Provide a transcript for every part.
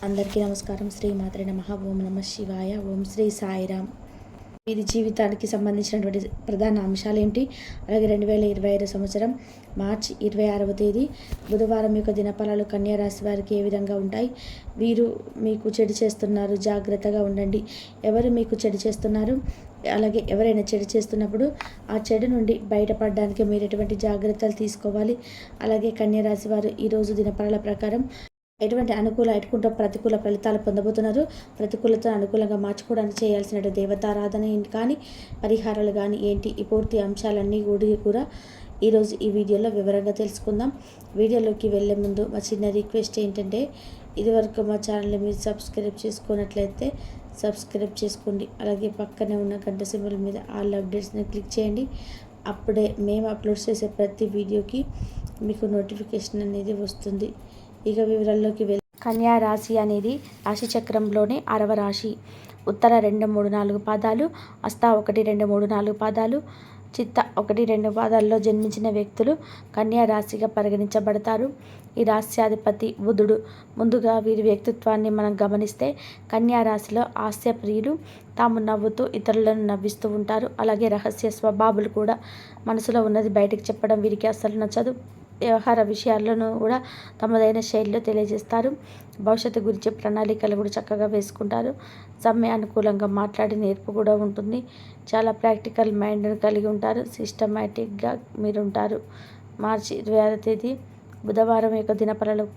అందరికీ నమస్కారం. శ్రీమాత్రే నమః. ఓం నమః శివాయ. ఓం శ్రీ సాయిరామ్. వీరి జీవితానికి సంబంధించినటువంటి ప్రధాన అంశాలు ఏంటి? అలాగే 2025 సంవత్సరం మార్చి 26వ తేదీ బుధవారం యొక్క దినఫలాలు కన్యా రాశి వారికి ఏ విధంగా ఉంటాయి? వీరు మీకు చెడు చేస్తున్నారు, జాగ్రత్తగా ఉండండి. ఎవరు మీకు చెడు చేస్తున్నారు? అలాగే ఎవరైనా చెడు చేస్తున్నప్పుడు ఆ చెడు నుండి బయటపడడానికి మీరు ఎటువంటి జాగ్రత్తలు తీసుకోవాలి? అలాగే కన్యా రాశి వారు ఈరోజు దినఫలాల ప్రకారం ఎటువంటి ప్రతికూల ఫలితాలు పొందబోతున్నారు? ప్రతికూలత అనుకూలంగా మార్చుకోవడానికి చేయాల్సిన దేవతారాధన కానీ పరిహారాలు కానీ ఏంటి? ఈ పూర్తి అంశాలన్నీ కూడా ఈరోజు ఈ వీడియోలో వివరంగా తెలుసుకుందాం. వీడియోలోకి వెళ్ళే ముందు మా చిన్న రిక్వెస్ట్ ఏంటంటే, ఇదివరకు మా ఛానల్ని మీరు సబ్స్క్రైబ్ చేసుకున్నట్లయితే సబ్స్క్రైబ్ చేసుకోండి. అలాగే పక్కనే ఉన్న గంట సింబల్ మీద ఆల్ అప్డేట్స్ని క్లిక్ చేయండి. అప్పుడే మేము అప్లోడ్ చేసే ప్రతి వీడియోకి మీకు నోటిఫికేషన్ అనేది వస్తుంది. ఇక వివరాల్లోకి కన్యా రాశి అనేది రాశి చక్రంలోనే 6వ రాశి. ఉత్తర 2, 3, 4 పాదాలు, హస్త 1, 2, 3, 4 పాదాలు, చిత్త 1, 2 పాదాల్లో జన్మించిన వ్యక్తులు కన్యా రాశిగా పరిగణించబడతారు. ఈ రాశ్యాధిపతి బుధుడు. ముందుగా వీరి వ్యక్తిత్వాన్ని మనం గమనిస్తే కన్యా రాశిలో హాస్యప్రియులు, తాము నవ్వుతూ ఇతరులను నవ్విస్తూ ఉంటారు. అలాగే రహస్య స్వభావాలు కూడా. మనసులో ఉన్నది బయటకు చెప్పడం వీరికి అస్సలు నచ్చదు. వ్యవహార విషయాలను కూడా తమదైన శైలిలో తెలియజేస్తారు. భవిష్యత్తు గురించి ప్రణాళికలు కూడా చక్కగా వేసుకుంటారు. సమయానుకూలంగా మాట్లాడే నేర్పు కూడా ఉంటుంది. చాలా ప్రాక్టికల్ మైండ్ని కలిగి ఉంటారు. సిస్టమేటిక్గా మీరు ఉంటారు. మార్చి 26వ తేదీ బుధవారం యొక్క దినఫలాలు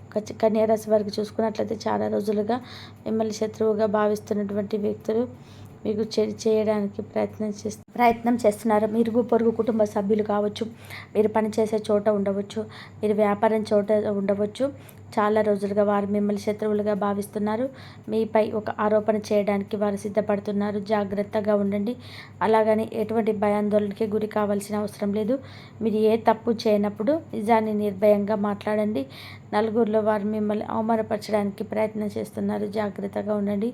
కన్యా రాశి వారికి చూసుకున్నట్లయితే, చాలా రోజులుగా మిమ్మల్ని శత్రువుగా భావిస్తున్నటువంటి వ్యక్తులు మీకు చేయడానికి ప్రయత్నం చేస్తున్నారు. మీరు పొరుగు కుటుంబ సభ్యులు కావచ్చు, మీరు పనిచేసే చోట ఉండవచ్చు, మీరు వ్యాపారం చోట ఉండవచ్చు. చాలా రోజులుగా వారు మిమ్మల్ని శత్రువులుగా భావిస్తున్నారు. మీపై ఒక ఆరోపణ చేయడానికి వారు సిద్ధపడుతున్నారు. జాగ్రత్తగా ఉండండి. అలాగని ఎటువంటి భయాందోళనకి గురి కావాల్సిన అవసరం లేదు. మీరు ఏ తప్పు చేయనప్పుడు నిజాన్ని నిర్భయంగా మాట్లాడండి. నలుగురిలో వారు మిమ్మల్ని అవమానపరచడానికి ప్రయత్నం చేస్తున్నారు. జాగ్రత్తగా ఉండండి.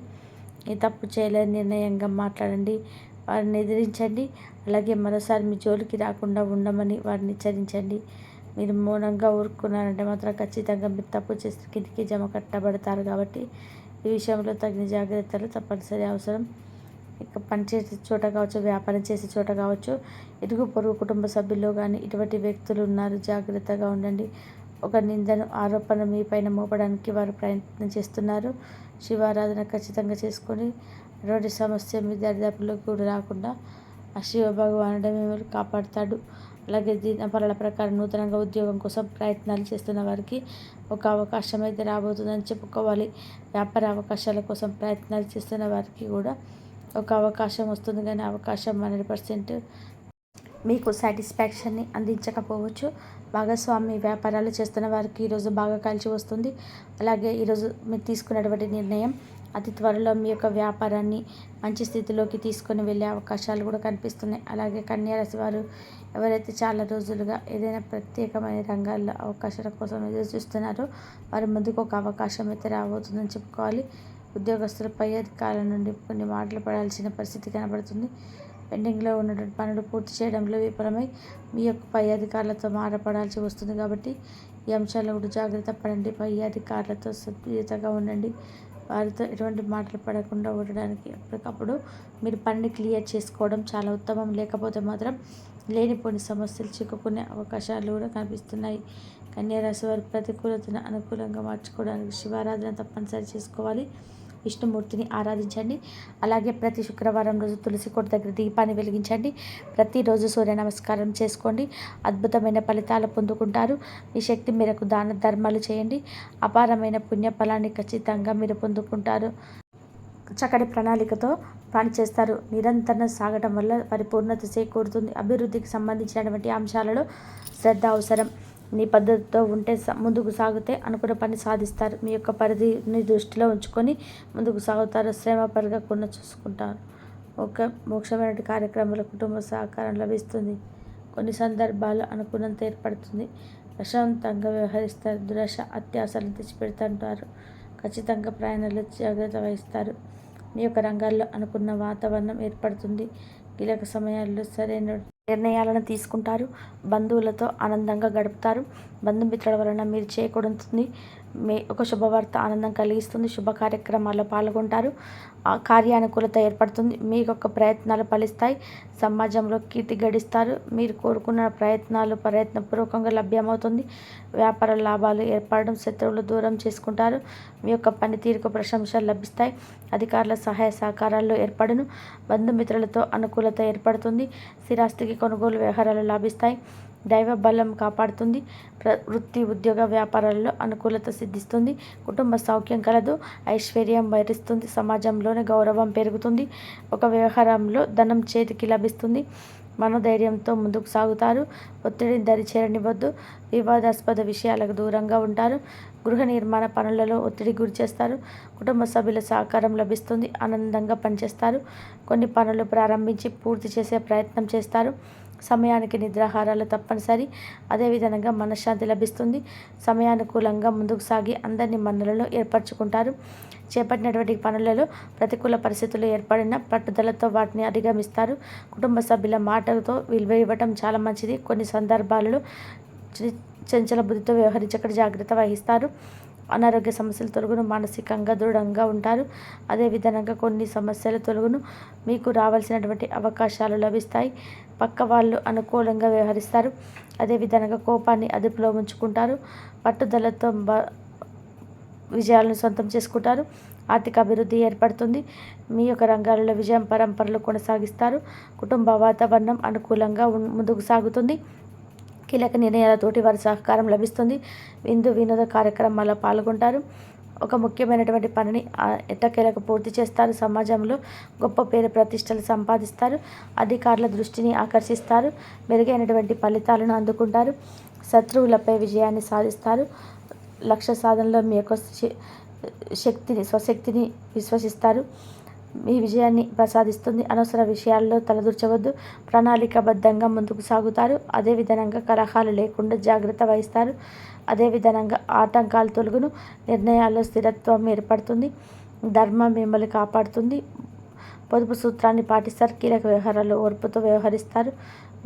ఈ తప్పు చేయలేని నిర్ణయంగా మాట్లాడండి. వారిని ఎదిరించండి. అలాగే మరోసారి మీ జోలికి రాకుండా ఉండమని వారిని హెచ్చరించండి. మీరు మౌనంగా ఊరుకున్నారంటే మాత్రం ఖచ్చితంగా మీరు తప్పు చేస్తే కిందికి జమ కట్టబడతారు. కాబట్టి ఈ విషయంలో తగిన జాగ్రత్తలు తప్పనిసరి అవసరం. ఇక పనిచేసే చోట కావచ్చు, వ్యాపారం చేసే చోట కావచ్చు, ఇరుగు పొరుగు కుటుంబ సభ్యుల్లో కానీ ఇటువంటి వ్యక్తులు ఉన్నారు. జాగ్రత్తగా ఉండండి. ఒక నిందను, ఆరోపణ మీ పైన మోపడానికి వారు ప్రయత్నం చేస్తున్నారు. శివారాధన ఖచ్చితంగా చేసుకొని ఎటువంటి సమస్య మీ దరిదాపుల్లోకి కూడా రాకుండా ఆ శివ భగవానుడే మిమ్మల్ని కాపాడుతాడు. అలాగే దినఫలాల ప్రకారం నూతనంగా ఉద్యోగం కోసం ప్రయత్నాలు చేస్తున్న వారికి ఒక అవకాశం అయితే రాబోతుందని చెప్పుకోవాలి. వ్యాపార అవకాశాల కోసం ప్రయత్నాలు చేస్తున్న వారికి కూడా ఒక అవకాశం వస్తుంది. కానీ అవకాశం 100% మీకు సాటిస్ఫాక్షన్ని అందించకపోవచ్చు. భాగస్వామి వ్యాపారాలు చేస్తున్న వారికి ఈరోజు బాగా కలిసి వస్తుంది. అలాగే ఈరోజు మీరు తీసుకున్నటువంటి నిర్ణయం అతి త్వరలో మీ యొక్క వ్యాపారాన్ని మంచి స్థితిలోకి తీసుకొని వెళ్ళే అవకాశాలు కూడా కనిపిస్తున్నాయి. అలాగే కన్యా రాశి వారు ఎవరైతే చాలా రోజులుగా ఏదైనా ప్రత్యేకమైన రంగాల్లో అవకాశాల కోసం ఎదురు చూస్తున్నారో వారి ముందుకు ఒక అవకాశం అయితే రాబోతుందని చెప్పుకోవాలి. ఉద్యోగస్తుల పై అధికారుల నుండి కొన్ని మాటలు పడాల్సిన పరిస్థితి కనబడుతుంది. పెండింగ్లో ఉన్నటువంటి పనులు పూర్తి చేయడంలో విఫలమై మీ యొక్క పై అధికారులతో మాట్లాడాల్సి వస్తుంది. కాబట్టి ఈ అంశాల్లో కూడా జాగ్రత్త పడండి. పై అధికారులతో సభ్యతగా ఉండండి. వారితో ఎటువంటి మాటలు పడకుండా ఉండడానికి ఎప్పటికప్పుడు మీరు పనిని క్లియర్ చేసుకోవడం చాలా ఉత్తమం. లేకపోతే మాత్రం లేనిపోని సమస్యలు చిక్కుకునే అవకాశాలు కూడా కనిపిస్తున్నాయి. కన్యా రాశి వారి ప్రతికూలతను అనుకూలంగా మార్చుకోవడానికి శివారాధన తప్పనిసరి చేసుకోవాలి. విష్ణుమూర్తిని ఆరాధించండి. అలాగే ప్రతి శుక్రవారం రోజు తులసి కోట దగ్గర దీపాన్ని వెలిగించండి. ప్రతిరోజు సూర్య నమస్కారం చేసుకోండి. అద్భుతమైన ఫలితాలు పొందుకుంటారు. మీ శక్తి మేరకు దాన ధర్మాలు చేయండి. అపారమైన పుణ్య ఫలాన్ని ఖచ్చితంగా మీరు పొందుకుంటారు. చక్కటి ప్రణాళికతో పనిచేస్తారు. నిరంతరం సాగటం వల్ల పరిపూర్ణత చేకూరుతుంది. అభివృద్ధికి సంబంధించినటువంటి అంశాలలో శ్రద్ధ అవసరం. నీ పద్ధతితో ఉంటే ముందుకు సాగితే అనుకున్న పని సాధిస్తారు. మీ యొక్క పరిధిని దృష్టిలో ఉంచుకొని ముందుకు సాగుతారు. శ్రమ పెరగకుండా చూసుకుంటారు. ఒక మోక్షమైన కార్యక్రమాల కుటుంబ సహకారం లభిస్తుంది. కొన్ని సందర్భాలు అనుకున్నంత ఏర్పడుతుంది. ప్రశాంతంగా వ్యవహరిస్తారు. దురాశ అత్యాశలను తెచ్చిపెడుతుంటారు. ఖచ్చితంగా ప్రయాణాలు జాగ్రత్త వహిస్తారు. మీ యొక్క రంగాల్లో అనుకున్న వాతావరణం ఏర్పడుతుంది. కీలక సమయాల్లో సరైన నిర్ణయాలను తీసుకుంటారు. బంధువులతో ఆనందంగా గడుపుతారు. బంధుమిత్రుల వలన మీరు చేకూరుతుంది. ఒక శుభవార్త ఆనందం కలిగిస్తుంది. శుభ కార్యక్రమాల్లో పాల్గొంటారు. కార్యానుకూలత ఏర్పడుతుంది. మీకు ఒక ప్రయత్నాలు ఫలిస్తాయి. సమాజంలో కీర్తి గడిస్తారు. మీరు కోరుకున్న ప్రయత్నపూర్వకంగా లభ్యమవుతుంది. వ్యాపార లాభాలు ఏర్పడడం, శత్రువులు దూరం చేసుకుంటారు. మీ యొక్క పనితీరుకు ప్రశంసలు లభిస్తాయి. అధికారుల సహాయ సహకారాల్లో ఏర్పడును. బంధుమిత్రులతో అనుకూలత ఏర్పడుతుంది. స్థిరాస్తికి కొనుగోలు వ్యవహారాలు లాభిస్తాయి. దైవ బలం కాపాడుతుంది. వృత్తి, ఉద్యోగ, వ్యాపారాలలో అనుకూలత సిద్ధిస్తుంది. కుటుంబ సౌఖ్యం కలదు. ఐశ్వర్యం వరిస్తుంది. సమాజంలోనే గౌరవం పెరుగుతుంది. ఒక వ్యవహారంలో ధనం చేతికి లభిస్తుంది. మనోధైర్యంతో ముందుకు సాగుతారు. ఒత్తిడిని దరిచేరనివ్వద్దు. వివాదాస్పద విషయాలకు దూరంగా ఉంటారు. గృహ నిర్మాణ పనులలో ఒత్తిడి గురి చేస్తారు. కుటుంబ సభ్యుల సహకారం లభిస్తుంది. ఆనందంగా పనిచేస్తారు. కొన్ని పనులు ప్రారంభించి పూర్తి చేసే ప్రయత్నం చేస్తారు. సమయానికి నిద్రాహారాలు తప్పనిసరి. అదేవిధంగా మనశ్శాంతి లభిస్తుంది. సమయానుకూలంగా ముందుకు సాగి అందరినీ మన్ననలో ఏర్పరచుకుంటారు. చేపట్టినటువంటి పనులలో ప్రతికూల పరిస్థితులు ఏర్పడిన పట్టుదలతో వాటిని అధిగమిస్తారు. కుటుంబ సభ్యుల మాటలతో విలువ ఇవ్వటం చాలా మంచిది. కొన్ని సందర్భాలలో చంచల బుద్ధితో వ్యవహరించక జాగ్రత్త వహిస్తారు. అనారోగ్య సమస్యలు తొలగును. మానసికంగా దృఢంగా ఉంటారు. అదేవిధంగా కొన్ని సమస్యలు తొలగును. మీకు రావాల్సినటువంటి అవకాశాలు లభిస్తాయి. పక్క వాళ్ళు అనుకూలంగా వ్యవహరిస్తారు. అదేవిధంగా కోపాన్ని అదుపులో ఉంచుకుంటారు. పట్టుదలతో విజయాలను సొంతం చేసుకుంటారు. ఆర్థిక అభివృద్ధి ఏర్పడుతుంది. మీ యొక్క రంగాలలో విజయం పరంపరలు కొనసాగిస్తారు. కుటుంబ వాతావరణం అనుకూలంగా ముందుకు సాగుతుంది. కీలక నిర్ణయాలతోటి వారి సహకారం లభిస్తుంది. వినోద కార్యక్రమాల్లో పాల్గొంటారు. ఒక ముఖ్యమైనటువంటి పనిని ఎట్టకేలకు పూర్తి చేస్తారు. సమాజంలో గొప్ప పేరు ప్రతిష్టలు సంపాదిస్తారు. అధికారుల దృష్టిని ఆకర్షిస్తారు. మెరుగైనటువంటి ఫలితాలను అందుకుంటారు. శత్రువులపై విజయాన్ని సాధిస్తారు. లక్ష్య సాధనలో మీ యొక్క స్వశక్తిని విశ్వసిస్తారు. మీ విజయాన్ని ప్రసాదిస్తుంది. అనవసర విషయాల్లో తలదూర్చవద్దు. ప్రణాళికాబద్ధంగా ముందుకు సాగుతారు. అదేవిధంగా కలహాలు లేకుండా జాగ్రత్త వహిస్తారు. అదేవిధంగా ఆటంకాలు తొలగును. నిర్ణయాల్లో స్థిరత్వం ఏర్పడుతుంది. ధర్మం మిమ్మల్ని కాపాడుతుంది. పొదుపు సూత్రాన్ని పాటిస్తారు. కీలక వ్యవహారాల్లో ఓర్పుతో వ్యవహరిస్తారు.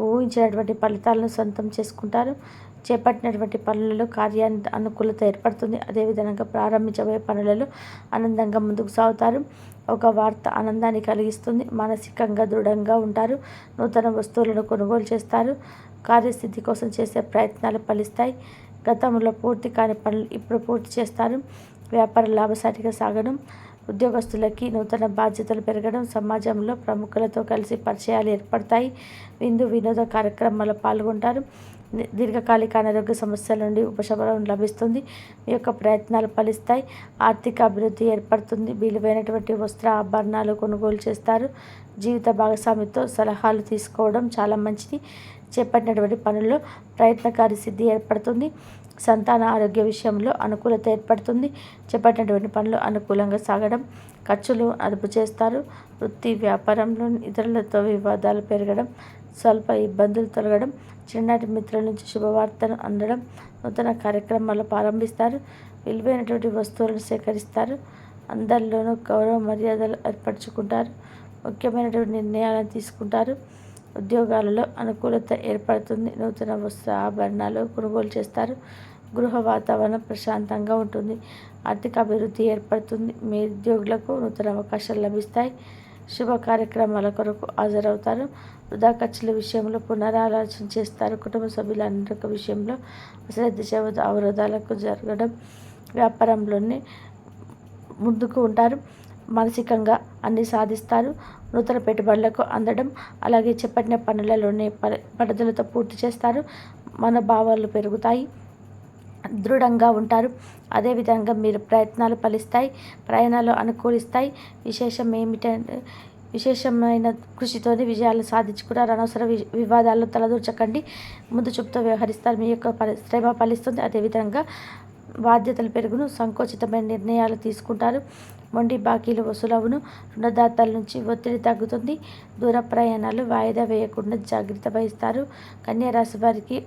ఊహించినటువంటి ఫలితాలను సొంతం చేసుకుంటారు. చేపట్టినటువంటి పనులలో అనుకూలత ఏర్పడుతుంది. అదేవిధంగా ప్రారంభించబోయే పనులలో ఆనందంగా ముందుకు సాగుతారు. ఒక వార్త ఆనందాన్ని కలిగిస్తుంది. మానసికంగా దృఢంగా ఉంటారు. నూతన వస్తువులను కొనుగోలు చేస్తారు. కార్యసిద్ధి కోసం చేసే ప్రయత్నాలు ఫలిస్తాయి. గతంలో పూర్తి కాని పనులు ఇప్పుడు పూర్తి చేస్తారు. వ్యాపార లాభసాటిగా సాగడం. ఉద్యోగస్తులకి నూతన బాధ్యతలు పెరగడం. సమాజంలో ప్రముఖులతో కలిసి పరిచయాలు ఏర్పడతాయి. వినోద కార్యక్రమాల్లో పాల్గొంటారు. దీర్ఘకాలిక అనారోగ్య సమస్యల నుండి ఉపశమనం లభిస్తుంది. మీ యొక్క ప్రయత్నాలు ఫలిస్తాయి. ఆర్థిక అభివృద్ధి ఏర్పడుతుంది. విలువైనటువంటి వస్త్ర ఆభరణాలు కొనుగోలు చేస్తారు. జీవిత భాగస్వామితో సలహాలు తీసుకోవడం చాలా మంచిది. చేపట్టినటువంటి పనుల్లో ప్రయత్నకారి సిద్ధి ఏర్పడుతుంది. సంతాన ఆరోగ్య విషయంలో అనుకూలత ఏర్పడుతుంది. చేపట్టినటువంటి పనులు అనుకూలంగా సాగడం. ఖర్చులు అదుపు చేస్తారు. వృత్తి, వ్యాపారంలో ఇతరులతో వివాదాలు పెరగడం. స్వల్ప ఇబ్బందులు తొలగడం. చిన్నటి మిత్రుల నుంచి శుభవార్తను అందడం. నూతన కార్యక్రమాలు ప్రారంభిస్తారు. విలువైనటువంటి వస్తువులను సేకరిస్తారు. అందరిలోనూ గౌరవ మర్యాదలు ఏర్పరచుకుంటారు. ముఖ్యమైనటువంటి నిర్ణయాలను తీసుకుంటారు. ఉద్యోగాలలో అనుకూలత ఏర్పడుతుంది. నూతన వస్త్ర ఆభరణాలు కొనుగోలు చేస్తారు. గృహ వాతావరణం ప్రశాంతంగా ఉంటుంది. ఆర్థిక అభివృద్ధి ఏర్పడుతుంది. మీ ఉద్యోగులకు నూతన అవకాశాలు లభిస్తాయి. శుభ కార్యక్రమాల కొరకు హాజరవుతారు. వృధా ఖర్చుల విషయంలో పునరాలోచన చేస్తారు. కుటుంబ సభ్యుల అన్ని విషయంలో అశ్రద్ధ చేయవద్దు. అవరోధాలకు జరగడం. వ్యాపారంలోనే ముందుకు ఉంటారు. మానసికంగా అన్ని సాధిస్తారు. నూతన పెట్టుబడులకు అందడం. అలాగే చేపట్టిన పనులలోనే పట్టుదలతో పూర్తి చేస్తారు. మనోభావాలు పెరుగుతాయి. దృఢంగా ఉంటారు. అదేవిధంగా మీరు ప్రయత్నాలు ఫలిస్తాయి. ప్రయాణాలు అనుకూలిస్తాయి. విశేషమైన కృషితోనే విజయాలు సాధించుకున్నారు. అనవసర వివాదాల్లో తలదూర్చకండి. ముందు చూపుతో వ్యవహరిస్తారు. మీ యొక్క శ్రమ ఫలిస్తుంది. అదేవిధంగా బాధ్యతలు పెరుగును. సంకోచితమైన నిర్ణయాలు తీసుకుంటారు. మొండి బాకీలు వసూలవును. రుణదాతల నుంచి ఒత్తిడి తగ్గుతుంది. దూర ప్రయాణాలు వాయిదా వేయకుండా జాగ్రత్త వహిస్తారు. కన్యా రాశి వారికి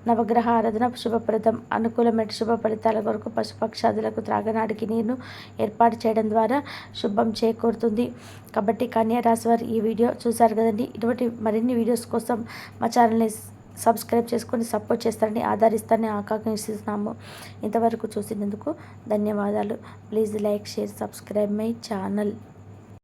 నవగ్రహ ఆరాధన శుభప్రదం. అనుకూలమైన శుభ ఫలితాల కొరకు పశుపక్షాదులకు త్రాగనాడికి నీరును ఏర్పాటు చేయడం ద్వారా శుభం చేకూరుతుంది. కాబట్టి కన్యా రాశి వారు ఈ వీడియో చూశారు కదండి. ఇటువంటి మరిన్ని వీడియోస్ కోసం మా ఛానల్ని సబ్స్క్రైబ్ చేసుకొని సపోర్ట్ చేస్తారని ఆదరిస్తారని ఆకాంక్షిస్తున్నాము. ఇంతవరకు చూసినందుకు ధన్యవాదాలు. Please like, share, subscribe my channel.